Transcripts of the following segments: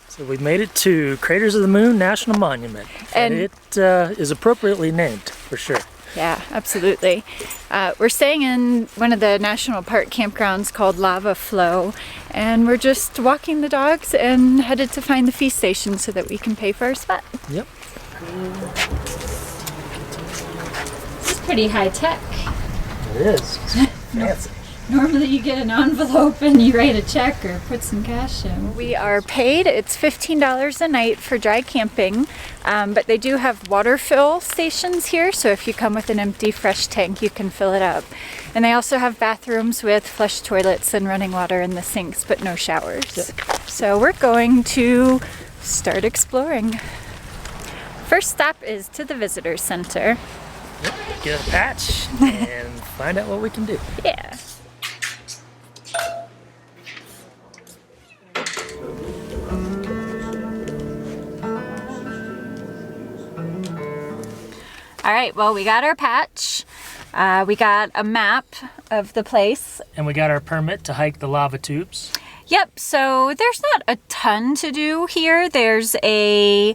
So we made it to Craters of the Moon National Monument, and it is appropriately named, for sure. Yeah, absolutely. We're staying in one of the national park campgrounds called Lava Flow, and we're just walking the dogs and headed to find the feast station so that we can pay for our spot. Yep. This is pretty high tech. It is. Fancy. Normally you get an envelope and you write a check or put some cash in. We are paid. It's $15 a night for dry camping, but they do have water fill stations here, so if you come with an empty fresh tank you can fill it up. And they also have bathrooms with flush toilets and running water in the sinks, but no showers. Yep. So we're going to start exploring. First stop is to the visitor center. Yep. Get a patch and find out what we can do. Yeah. All right, well, we got our patch. We got a map of the place. And we got our permit to hike the lava tubes. Yep, so there's not a ton to do here. There's a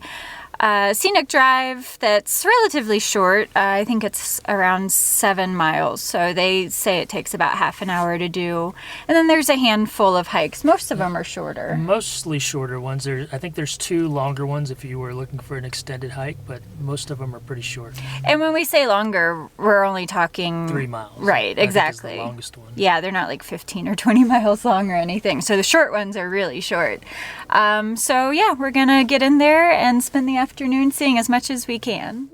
scenic drive that's relatively short. I think it's around 7 miles, so they say it takes about half an hour to do. And then there's a handful of hikes. Most of them are shorter. Mostly shorter ones. I think there's 2 longer ones if you were looking for an extended hike, but most of them are pretty short. And when we say longer, we're only talking 3 miles. Right, exactly. I think it's the longest one. Yeah, they're not like 15 or 20 miles long or anything. So the short ones are really short. So yeah, we're gonna get in there and spend the afternoon seeing as much as we can.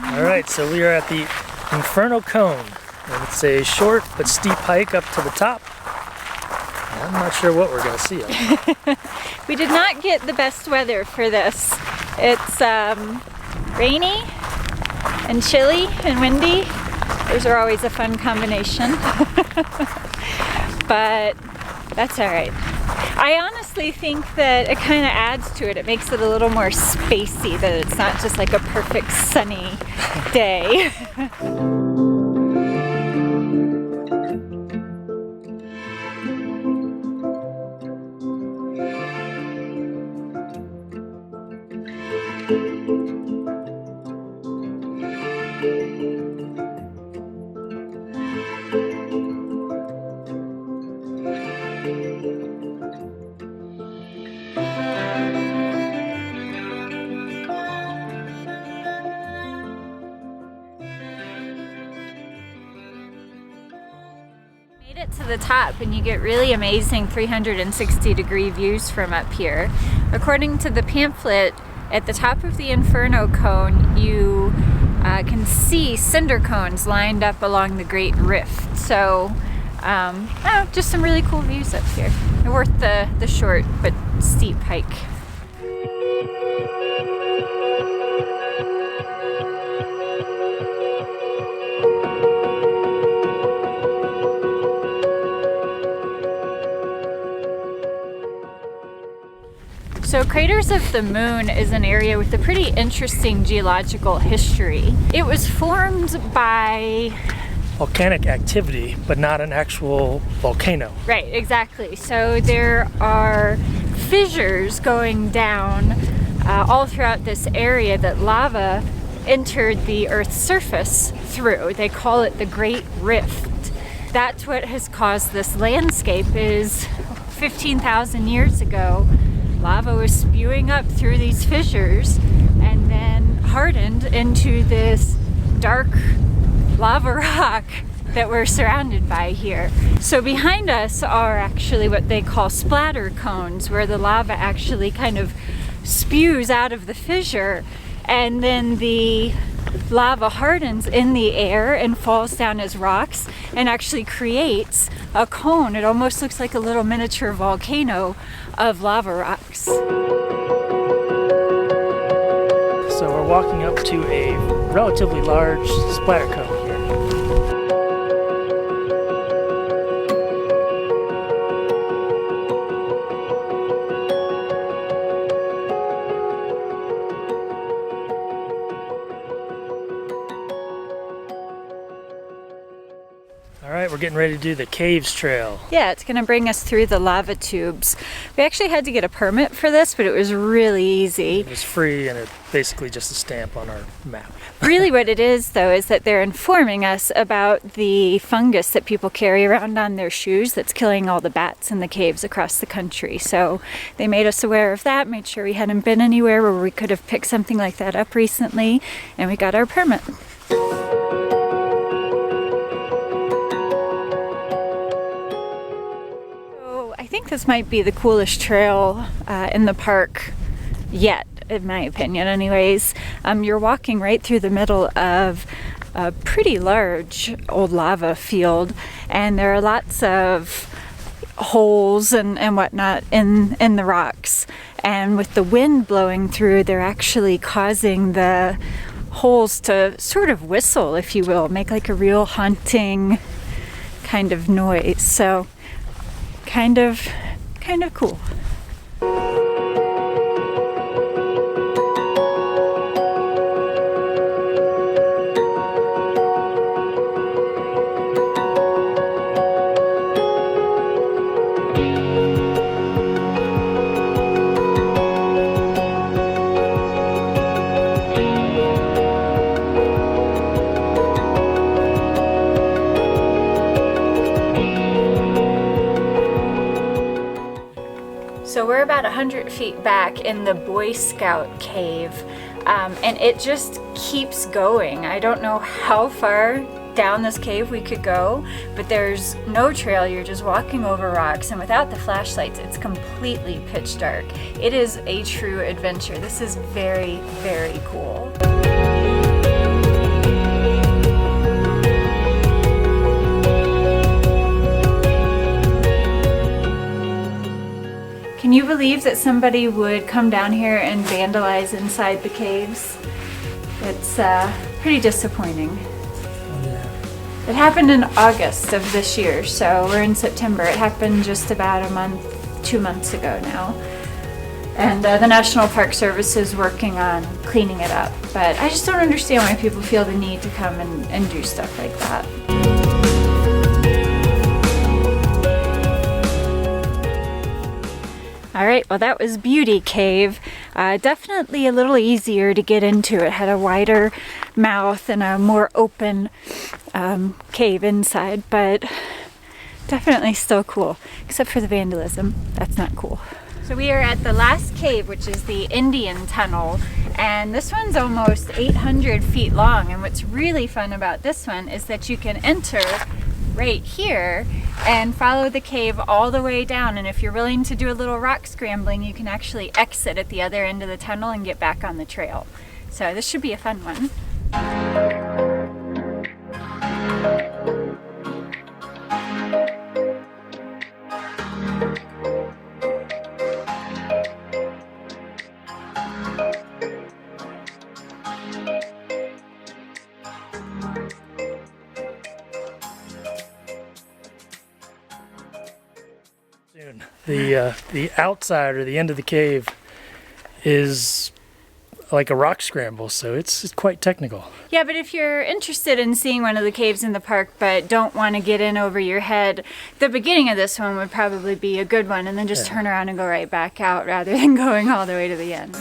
All right, so we are at the Infernal Cone, and it's a short but steep hike up to the top. I'm not sure what we're going to see. We did not get the best weather for this. It's rainy and chilly and windy. Those are always a fun combination. But that's all right. I honestly think that it kind of adds to it. It makes it a little more spacey, that it's not just like a perfect sunny day. To the top and you get really amazing 360-degree views from up here. According to the pamphlet, at the top of the Infernal Cone you can see cinder cones lined up along the Great Rift. So just some really cool views up here. They're worth the short but steep hike. So Craters of the Moon is an area with a pretty interesting geological history. It was formed by volcanic activity, but not an actual volcano. Right, exactly. So there are fissures going down all throughout this area that lava entered the Earth's surface through. They call it the Great Rift. That's what has caused this landscape. Is 15,000 years ago, lava was spewing up through these fissures and then hardened into this dark lava rock that we're surrounded by here. So behind us are actually what they call splatter cones, where the lava actually kind of spews out of the fissure and then the lava hardens in the air and falls down as rocks and actually creates a cone. It almost looks like a little miniature volcano of lava rocks. So we're walking up to a relatively large splatter cone here. getting ready to do the Caves Trail. Yeah, it's going to bring us through the lava tubes. We actually had to get a permit for this, but it was really easy. It was free, and it's basically just a stamp on our map. Really what it is, though, is that they're informing us about the fungus that people carry around on their shoes that's killing all the bats in the caves across the country. So they made us aware of that, made sure we hadn't been anywhere where we could have picked something like that up recently, and we got our permit. I think this might be the coolest trail in the park yet, in my opinion anyways. You're walking right through the middle of a pretty large old lava field, and there are lots of holes and whatnot in the rocks, and with the wind blowing through, they're actually causing the holes to sort of whistle, if you will, make like a real haunting kind of noise. So kind of cool. So we're about 100 feet back in the Boy Scout cave, and it just keeps going. I don't know how far down this cave we could go, but there's no trail. You're just walking over rocks, and without the flashlights, it's completely pitch dark. It is a true adventure. This is very, very cool. Can you believe that somebody would come down here and vandalize inside the caves? It's pretty disappointing. Yeah. It happened in August of this year, so we're in September. It happened just about 2 months ago now. And the National Park Service is working on cleaning it up. But I just don't understand why people feel the need to come and do stuff like that. All right, well that was Beauty Cave. Definitely a little easier to get into. It had a wider mouth and a more open cave inside, but definitely still cool, except for the vandalism. That's not cool. So we are at the last cave, which is the Indian Tunnel, and this one's almost 800 feet long, and what's really fun about this one is that you can enter right here and follow the cave all the way down, and if you're willing to do a little rock scrambling, you can actually exit at the other end of the tunnel and get back on the trail. So this should be a fun one. The outside, or the end of the cave, is like a rock scramble, so it's quite technical. Yeah, but if you're interested in seeing one of the caves in the park but don't want to get in over your head, the beginning of this one would probably be a good one, and then just turn around and go right back out rather than going all the way to the end.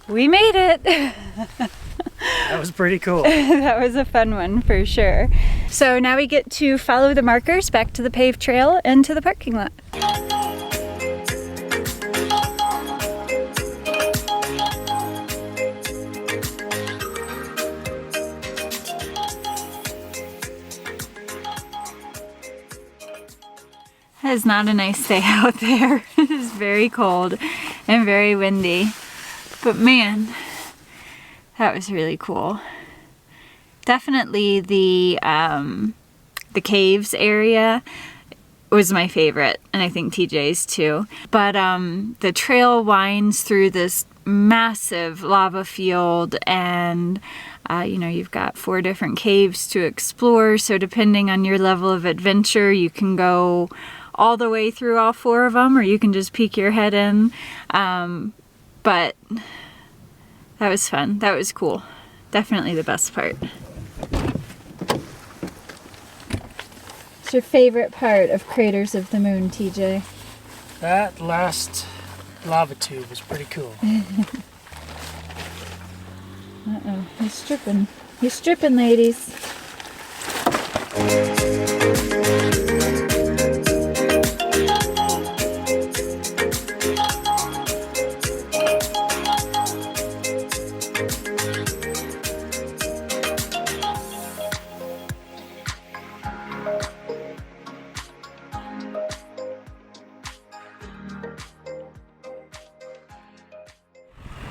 We made it! That was pretty cool. That was a fun one for sure. So now we get to follow the markers back to the paved trail and to the parking lot. It is not a nice day out there. It is very cold and very windy. But man, that was really cool. Definitely the caves area was my favorite, and I think TJ's too. But the trail winds through this massive lava field, and you know, you've got 4 different caves to explore, so depending on your level of adventure, you can go all the way through all 4 of them, or you can just peek your head in. But that was fun. That was cool. Definitely the best part. What's your favorite part of Craters of the Moon, TJ? That last lava tube was pretty cool. Uh-oh, he's stripping. He's stripping, ladies.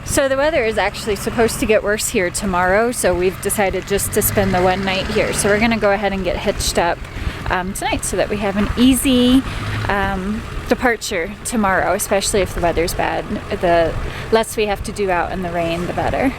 So the weather is actually supposed to get worse here tomorrow, so we've decided just to spend the one night here. So we're gonna go ahead and get hitched up tonight so that we have an easy departure tomorrow, especially if the weather's bad. The less we have to do out in the rain, the better.